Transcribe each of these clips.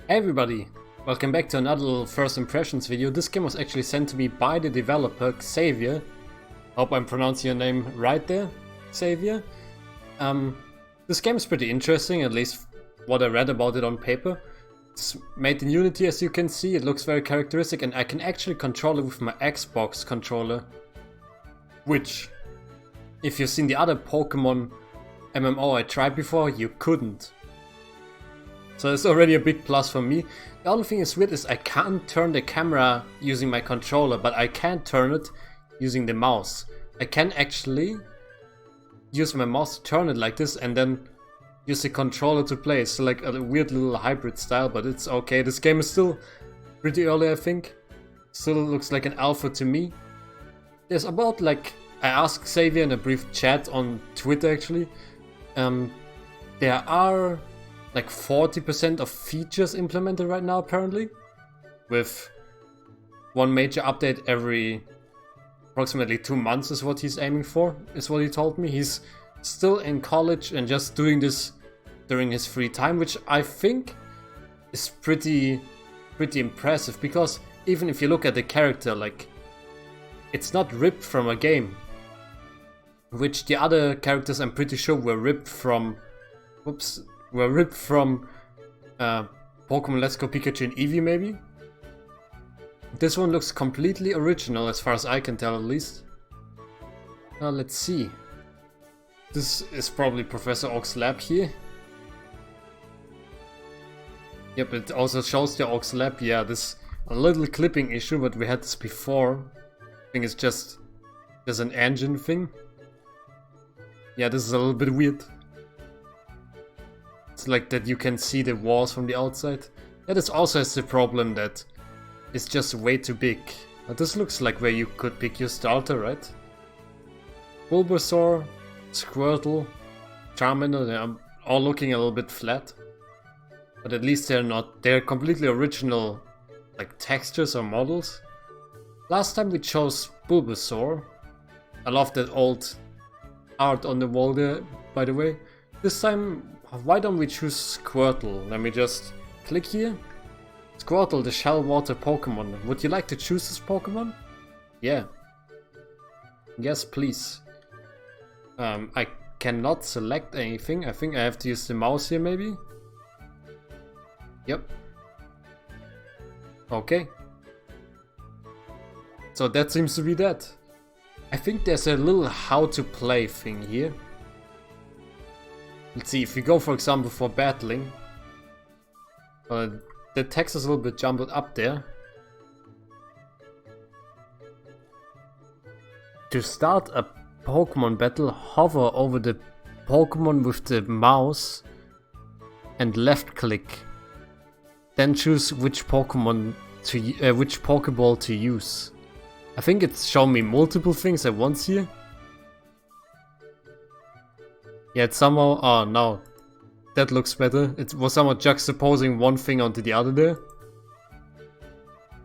Hey everybody, welcome back to another little first impressions video. This game was actually sent to me by the developer Xavier. Hope I'm pronouncing your name right there, Xavier. This game is pretty interesting, at least what I read about it on paper. It's made in Unity, as you can see. It looks very characteristic and I can actually control it with my Xbox controller. Which, if you've seen the other Pokemon MMO I tried before, you couldn't. So it's already a big plus for me. The only thing is weird is I can't turn the camera using my controller, but I can turn it using the mouse. I can actually use my mouse to turn it like this and then use the controller to play. It's like a weird little hybrid style, but it's okay. This game is still pretty early, I think. Still looks like an alpha to me. There's about I asked Xavier in a brief chat on Twitter actually. There are 40% of features implemented right now apparently, with one major update every approximately 2 months is what he's aiming for, is what he told me. He's still in college and just doing this during his free time, which I think is pretty impressive, because even if you look at the character, it's not ripped from a game, which the other characters I'm pretty sure were ripped from Pokemon Let's Go Pikachu and Eevee maybe. This one looks completely original as far as I can tell, at least. Now let's see. This is probably Professor Oak's lab here. Yep, it also shows the Oak's lab. Yeah, this a little clipping issue, but we had this before. I think it's just there's an engine thing. Yeah, this is a little bit weird. It's like that you can see the walls from the outside. Yeah, this also has the problem that it's just way too big. But this looks like where you could pick your starter, right? Bulbasaur, Squirtle, Charmander, they're all looking a little bit flat. But at least they're completely original textures or models. Last time we chose Bulbasaur. I love that old art on the wall there, by the way. This time, why don't we choose Squirtle? Let me just click here. Squirtle, the shell water Pokemon. Would you like to choose this Pokemon? Yeah. Yes, please. I cannot select anything. I think I have to use the mouse here, maybe? Yep. Okay. So that seems to be that. I think there's a little how to play thing here. Let's see, if we go for example for battling, the text is a little bit jumbled up there. To start a Pokemon battle, hover over the Pokemon with the mouse and left click. Then choose which Pokeball to use. I think it's shown me multiple things at once here. Yeah, it's somehow... oh no, that looks better. It was somehow juxtaposing one thing onto the other there.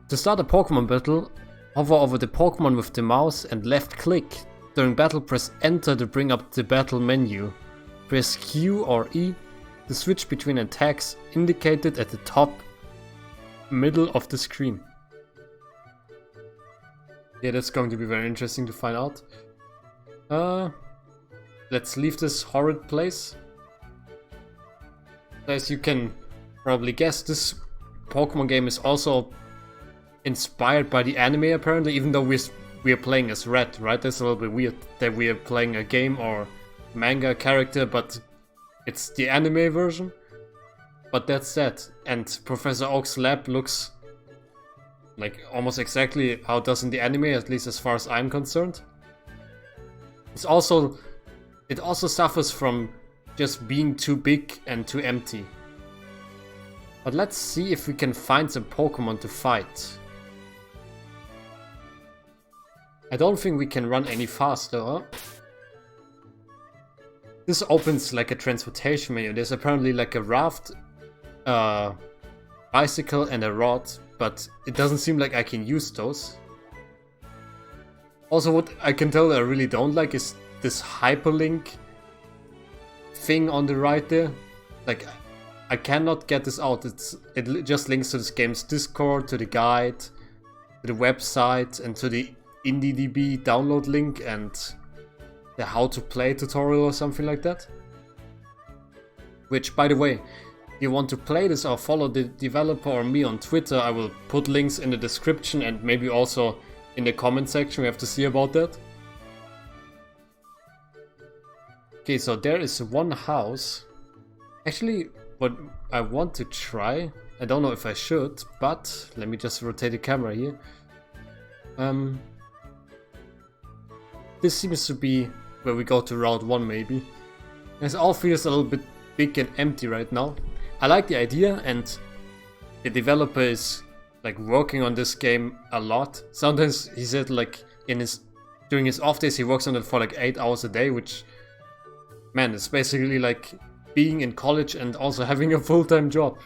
To start a Pokemon battle, hover over the Pokemon with the mouse and left click. During battle, press enter to bring up the battle menu. Press Q or E to switch between attacks indicated at the top middle of the screen. Yeah, that's going to be very interesting to find out. Let's leave this horrid place. As you can probably guess, this Pokemon game is also inspired by the anime apparently, even though we are playing as Red, right? That's a little bit weird that we are playing a game or manga character, but it's the anime version. But that's that. And Professor Oak's lab looks almost exactly how it does in the anime, at least as far as I'm concerned. It also suffers from just being too big and too empty. But let's see if we can find some Pokemon to fight. I don't think we can run any faster, huh? This opens like a transportation menu. There's apparently a raft, bicycle and a rod, but it doesn't seem like I can use those. Also, what I can tell that I really don't like is this hyperlink thing on the right there. I cannot get this out. It just links to this game's Discord, to the guide, to the website, and to the IndieDB download link and the how to play tutorial or something like that. Which, by the way, if you want to play this or follow the developer or me on Twitter, I will put links in the description and maybe also in the comment section. We have to see about that. Okay, so there is one house. Actually, what I want to try, I don't know if I should, but let me just rotate the camera here. This seems to be where we go to Route 1 maybe. It all feels a little bit big and empty right now. I like the idea, and the developer is like working on this game a lot. Sometimes he said like during his off days he works on it for like 8 hours a day, which, man, it's basically like being in college and also having a full-time job.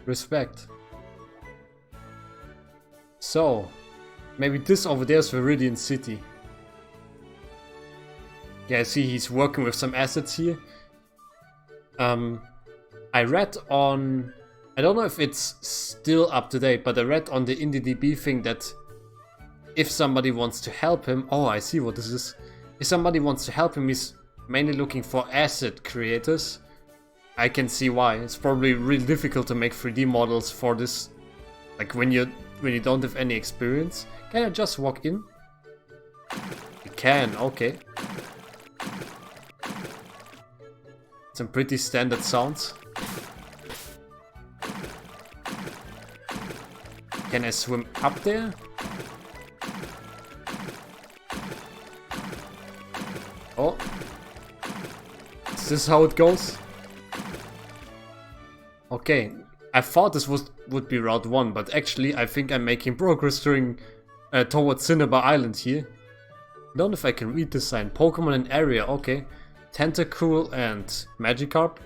Respect. So, maybe this over there is Viridian City. Yeah, I see he's working with some assets here. I read on... I don't know if it's still up to date, but I read on the IndieDB thing that if somebody wants to help him... Oh, I see what this is. If somebody wants to help him, he's mainly looking for asset creators. I can see why. It's probably really difficult to make 3D models for this, like when you don't have any experience. Can I just walk in? You can, okay. Some pretty standard sounds. Can I swim up there? Oh. Is this how it goes? Okay, I thought this would be Route 1, but actually I think I'm making progress towards Cinnabar Island here. I don't know if I can read this sign. Pokemon in area, okay. Tentacool and Magikarp.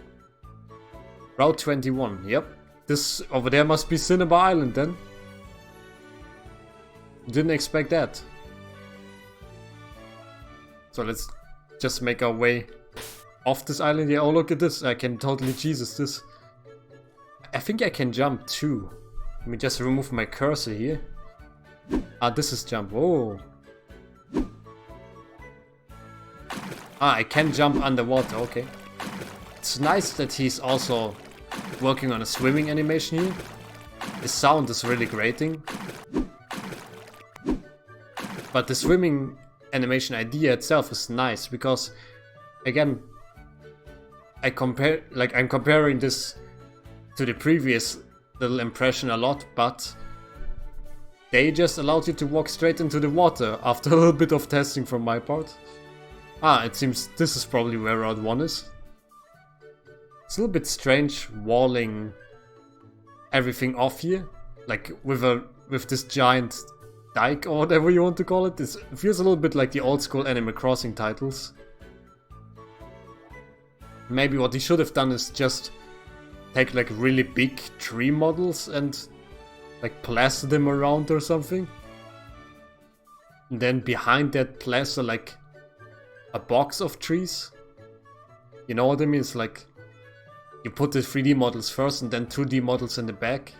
Route 21, yep. This over there must be Cinnabar Island then. Didn't expect that. So let's just make our way off this island. Yeah, oh look at this, I can totally Jesus this. I think I can jump too. Let me just remove my cursor here. Ah, this is jump. Oh. Ah, I can jump underwater. Okay. It's nice that he's also working on a swimming animation here. The sound is really grating. But the swimming animation idea itself is nice because, again, I'm comparing this to the previous little impression a lot, but they just allowed you to walk straight into the water after a little bit of testing from my part. Ah, it seems this is probably where Route 1 is. It's a little bit strange walling everything off here, like with this giant dike or whatever you want to call it. It feels a little bit like the old school Animal Crossing titles. Maybe what he should have done is just take like really big tree models and like plaster them around or something. And then behind that plaster like a box of trees. You know what I mean? It's like you put the 3D models first and then 2D models in the back.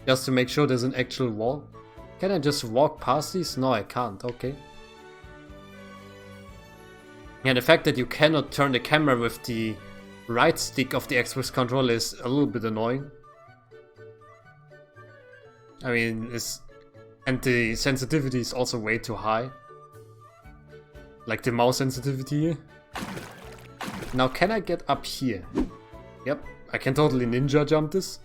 Just to make sure there's an actual wall. Can I just walk past these? No, I can't. Okay. Yeah, the fact that you cannot turn the camera with the right stick of the Xbox controller is a little bit annoying. I mean, and the sensitivity is also way too high. Like the mouse sensitivity here. Now can I get up here? Yep, I can totally ninja jump this.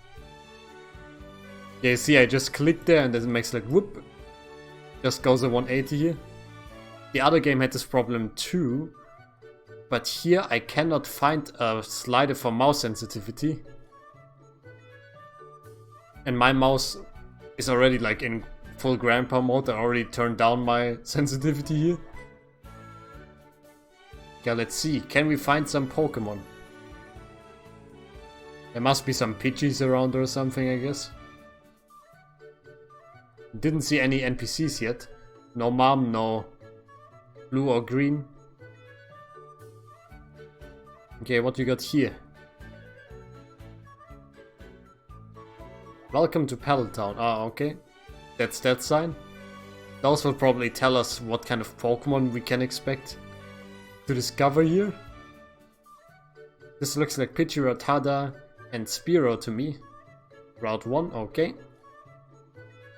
Yeah, you see I just click there and then it makes like whoop. Just goes a 180 here. The other game had this problem too. But here I cannot find a slider for mouse sensitivity. And my mouse is already like in full grandpa mode. I already turned down my sensitivity here. Yeah, let's see. Can we find some Pokemon? There must be some Pidgeys around or something, I guess. Didn't see any NPCs yet. No mom, no blue or green. Okay, what you got here? Welcome to Pallet Ah, okay. That's that sign. Those will probably tell us what kind of Pokemon we can expect to discover here. This looks like Pidgey, Rattata, and Spearow to me. Route 1, okay.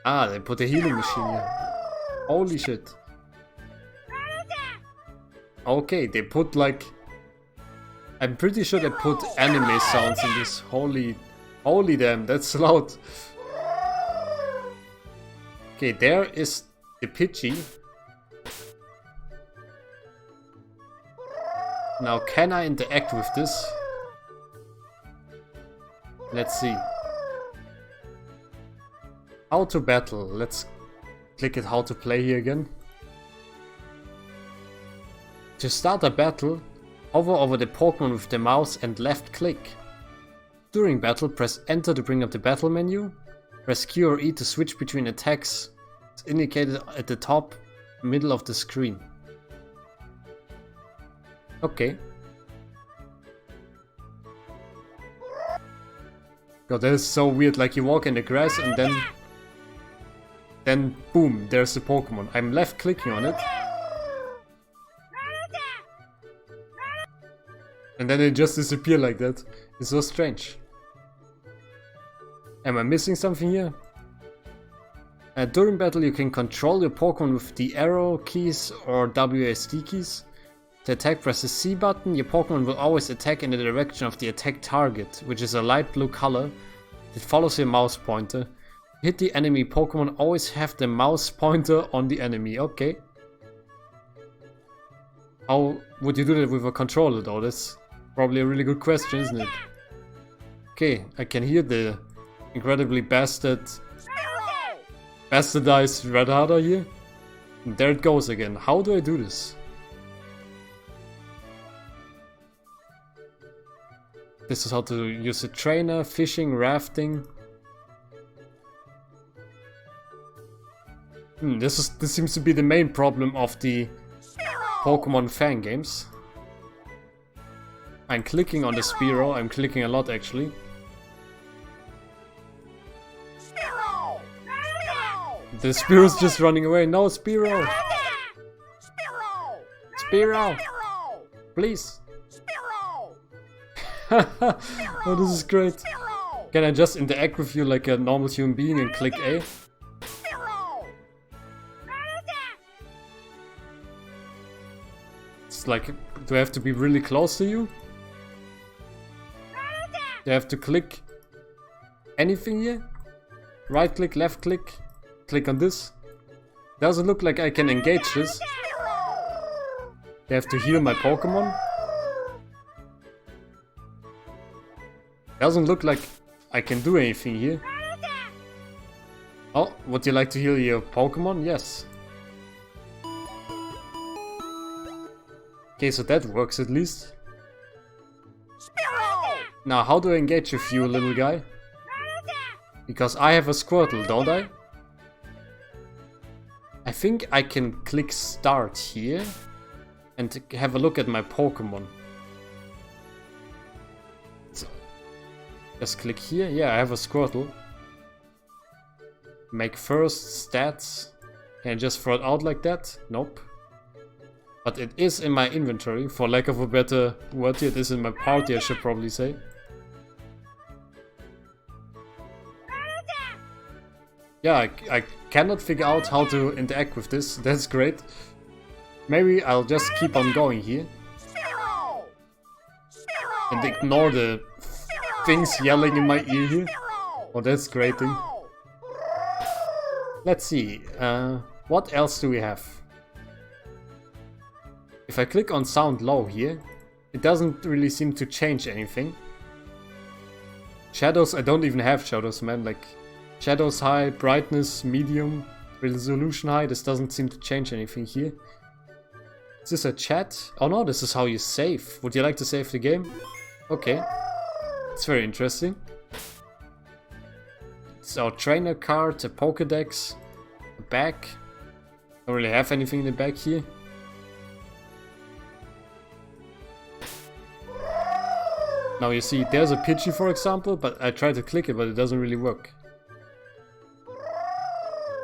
Ah, they put a healing machine here. Holy shit. Okay, they put like... I'm pretty sure they put anime sounds in this. Holy damn, that's loud. Okay, there is the Pidgey. Now, can I interact with this? Let's see. How to battle. Let's click it how to play here again. To start a battle, hover over the Pokemon with the mouse and left click. During battle, press enter to bring up the battle menu. Press Q or E to switch between attacks. It's indicated at the top middle of the screen. Okay. God, that is so weird, like you walk in the grass and then boom, there's the Pokemon. I'm left clicking on it. And then it just disappears like that. It's so strange. Am I missing something here? During battle you can control your Pokemon with the arrow keys or WASD keys. To attack, press the C button. Your Pokemon will always attack in the direction of the attack target, which is a light blue color that follows your mouse pointer. Hit the enemy Pokemon, always have the mouse pointer on the enemy. Okay. How would you do that with a controller though? That's probably a really good question, isn't it? Okay, I can hear the incredibly bastardized Rattata here. And there it goes again. How do I do this? This is how to use a trainer, fishing, rafting. This seems to be the main problem of the Pokemon fan games. I'm clicking on the Spearow. I'm clicking a lot actually. The Spearow's just running away. No, Spearow! Spearow! Please! Oh, this is great. Can I just interact with you like a normal human being and click A? It's like, do I have to be really close to you? Do I have to click anything here? Right click, left click, click on this. Doesn't look like I can engage this. I have to heal my Pokemon. Doesn't look like I can do anything here. Oh, would you like to heal your Pokemon? Yes. Okay, so that works at least. Now, how do I engage with you, little guy? Because I have a Squirtle, don't I? I think I can click start here and have a look at my Pokemon. So, just click here. Yeah, I have a Squirtle. Make first stats. Can I just throw it out like that? Nope. But it is in my inventory, for lack of a better word here. It is in my party, I should probably say. Yeah, I cannot figure out how to interact with this. That's great. Maybe I'll just keep on going here. And ignore the things yelling in my ear here. Oh, that's great thing. Let's see. What else do we have? If I click on sound low here, it doesn't really seem to change anything. Shadows, I don't even have shadows, man. Like, shadows high, brightness medium, resolution high. This doesn't seem to change anything here. Is this a chat? Oh no, this is how you save. Would you like to save the game? Okay. It's very interesting. It's our trainer card, a Pokédex, a bag. Don't really have anything in the bag here. Now you see, there's a Pidgey for example, but I tried to click it, but it doesn't really work.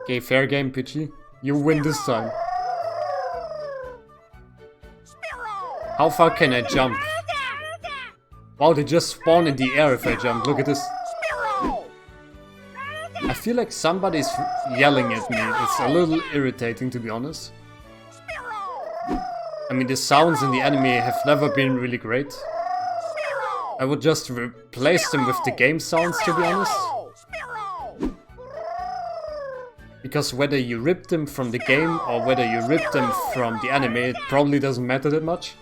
Okay, fair game, Pidgey. You win this time. How far can I jump? Wow, they just spawn in the air if I jump. Look at this. I feel like somebody's yelling at me. It's a little irritating, to be honest. I mean, the sounds in the anime have never been really great. I would just replace them with the game sounds, to be honest. Because whether you rip them from the game or whether you rip them from the anime, it probably doesn't matter that much.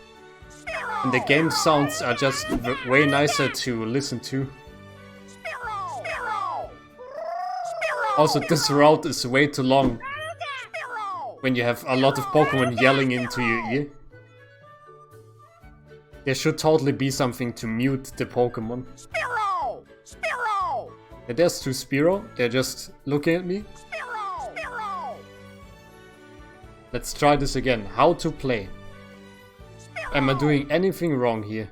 And the game sounds are just way nicer to listen to. Also, this route is way too long when you have a lot of Pokemon yelling into your ear. There should totally be something to mute the Pokemon. Yeah, there's two Spearow, they're just looking at me. Let's try this again. How to play. Am I doing anything wrong here?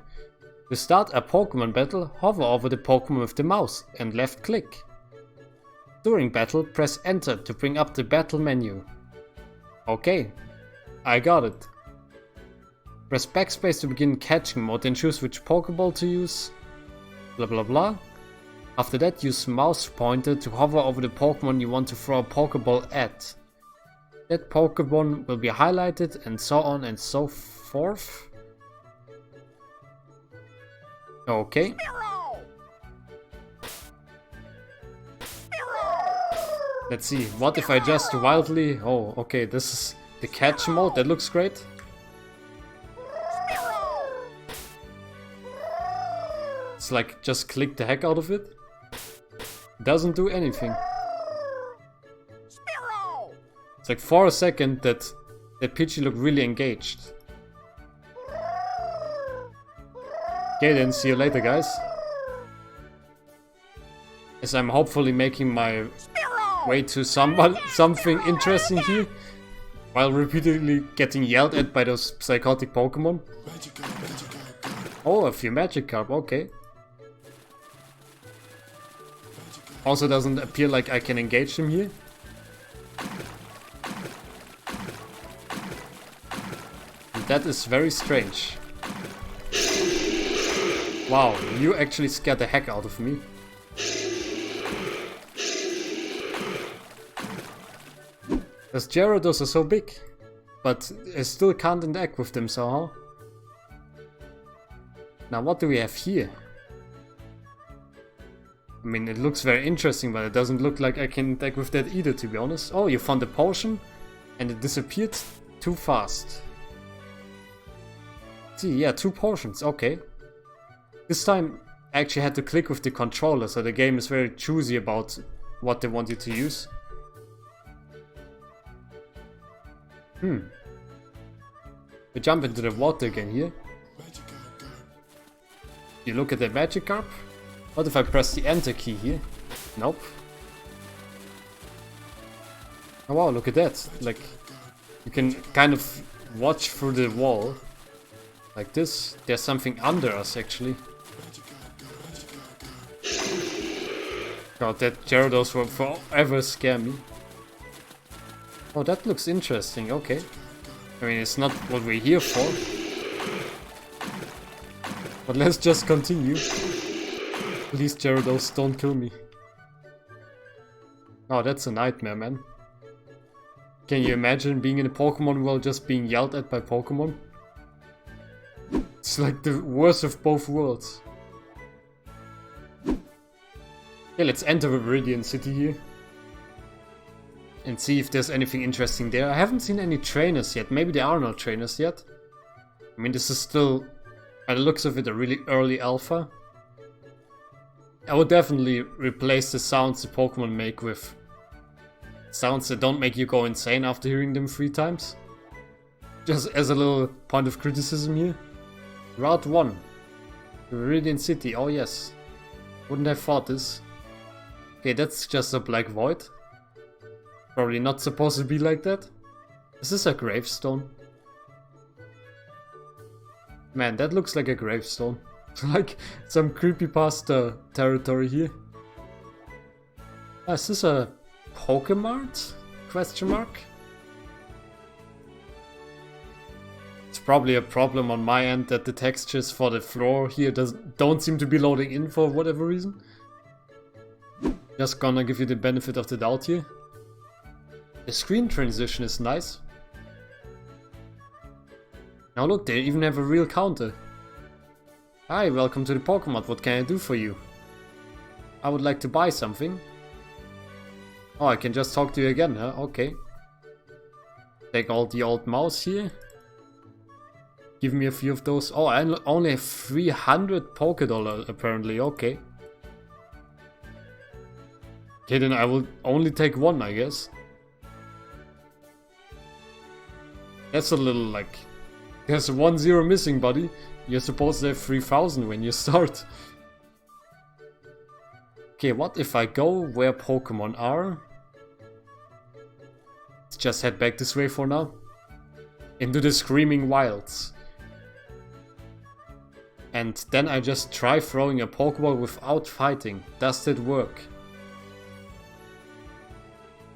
To start a Pokemon battle, hover over the Pokemon with the mouse and left click. During battle, press enter to bring up the battle menu. Okay, I got it. Press backspace to begin catching mode and choose which Pokeball to use. Blah blah blah. After that, use mouse pointer to hover over the Pokemon you want to throw a Pokeball at. That Pokemon will be highlighted and so on and so forth. Okay. Let's see, what if I just wildly... Oh, okay, this is the catch mode, that looks great. It's like, just click the heck out of it. Doesn't do anything. It's like for a second that Pidgey looked really engaged. Okay then, see you later guys. As I'm hopefully making my way to something interesting here, while repeatedly getting yelled at by those psychotic Pokemon. Oh, a few Magikarp, okay. Also doesn't appear like I can engage them here. That is very strange. Wow, you actually scared the heck out of me. Those Gyarados are so big, but I still can't interact with them somehow. Now what do we have here? I mean, it looks very interesting, but it doesn't look like I can interact with that either, to be honest. Oh, you found a potion, and it disappeared too fast. See, yeah, 2 potions, okay. This time I actually had to click with the controller, so the game is very choosy about what they want you to use. We jump into the water again here. You look at the Magikarp. What if I press the enter key here? Nope. Oh wow, look at that. Like, you can kind of watch through the wall. Like this. There's something under us actually. God, that Gyarados will forever scare me. Oh, that looks interesting, okay. I mean, it's not what we're here for. But let's just continue. Please, Gyarados, don't kill me. Oh, that's a nightmare, man. Can you imagine being in a Pokemon world just being yelled at by Pokemon? It's like the worst of both worlds. Yeah, let's enter Viridian City here. And see if there's anything interesting there. I haven't seen any trainers yet. Maybe there are no trainers yet. I mean, this is still, by the looks of it, a really early alpha. I would definitely replace the sounds the Pokemon make with sounds that don't make you go insane after hearing them 3 times. Just as a little point of criticism here. Route 1. Viridian City, oh yes. Wouldn't have thought this. Okay, that's just a black void. Probably not supposed to be like that. Is this a gravestone? Man, that looks like a gravestone. Like some creepypasta territory here. Is this a Pokemart? Question mark. It's probably a problem on my end that the textures for the floor here don't seem to be loading in for whatever reason. Just gonna give you the benefit of the doubt here. The screen transition is nice. Now look, they even have a real counter. Hi, welcome to the Pokemon. What can I do for you? I would like to buy something. Oh, I can just talk to you again, huh? Okay. Take all the old mouse here. Give me a few of those. Oh, I only have 300 Pokédollars apparently. Okay. Okay, then I will only take one, I guess. That's a little like... There's 1-0 missing, buddy. You're supposed to have 3000 when you start. Okay, what if I go where Pokemon are? Let's just head back this way for now. Into the Screaming Wilds. And then I just try throwing a Pokeball without fighting. Does that work?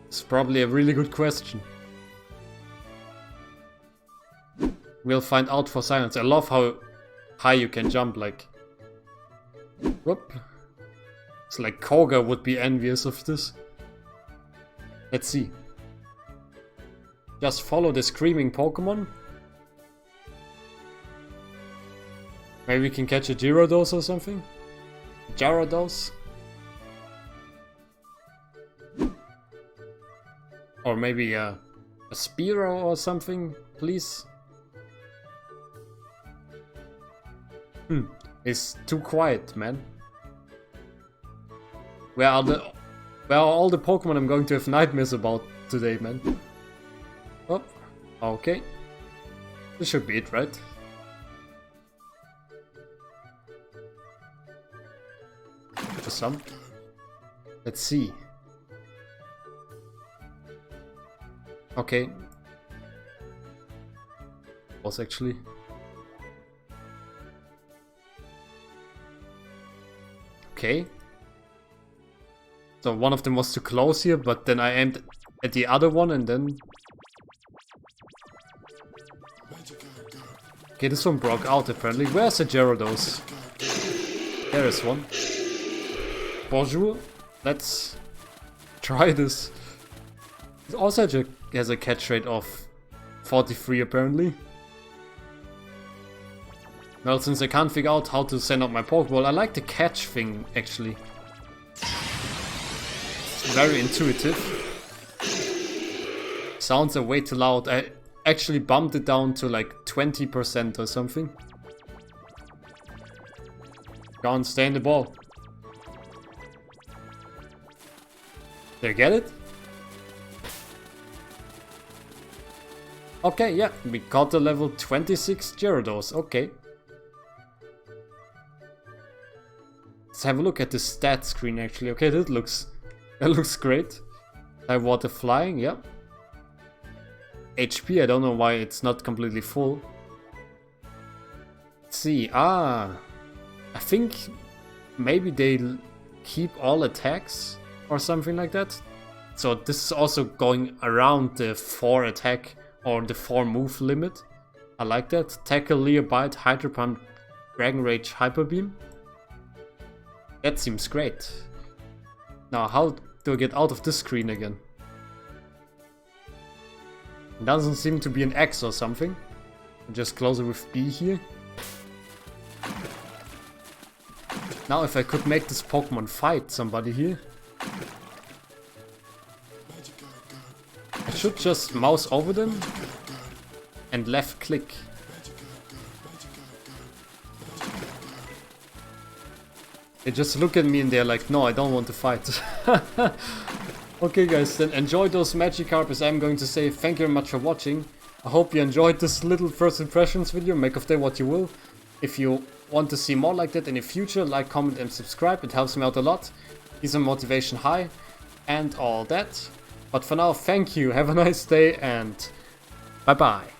It's probably a really good question. We'll find out for silence. I love how high you can jump, like... Whoop. It's like Koga would be envious of this. Let's see. Just follow the screaming Pokemon. Maybe we can catch a Gyarados or something? Gyarados? Or maybe a Spearow or something, please? It's too quiet, man. Where are all the Pokemon I'm going to have nightmares about today, man? Oh, okay. This should be it, right? For some. Let's see. Okay. Was actually. Okay. So one of them was too close here, but then I aimed at the other one and then... Okay, this one broke out apparently. Where's the Gyarados? There is one. Bonjour. Let's try this. It also has a catch rate of 43 apparently. Well, since I can't figure out how to send out my Pokeball, I like the catch thing actually. It's very intuitive. Sounds are way too loud. I actually bumped it down to like 20% or something. Go on, stay in the ball. Did I get it? Okay, yeah, we got the level 26 Gyarados, okay. Let's have a look at the stat screen actually. Okay, that looks great. High water flying, yeah. HP, I don't know why it's not completely full. Let's see, I think maybe they keep all attacks or something like that. So this is also going around the 4 attack or the 4 move limit. I like that. Tackle, Leer, Bite, Hydro Pump, Dragon Rage, Hyper Beam. That seems great. Now how do I get out of this screen again? It doesn't seem to be an X or something. Just close it with B here. Now if I could make this Pokemon fight somebody here. I should just mouse over them and left click. They just look at me and they're like, no, I don't want to fight. Okay guys, then enjoy those Magikarp, as I'm going to say thank you very much for watching. I hope you enjoyed this little first impressions video, make of that what you will. If you want to see more like that in the future, like, comment and subscribe, it helps me out a lot. Keeps my motivation high and all that. But for now, thank you, have a nice day and bye bye.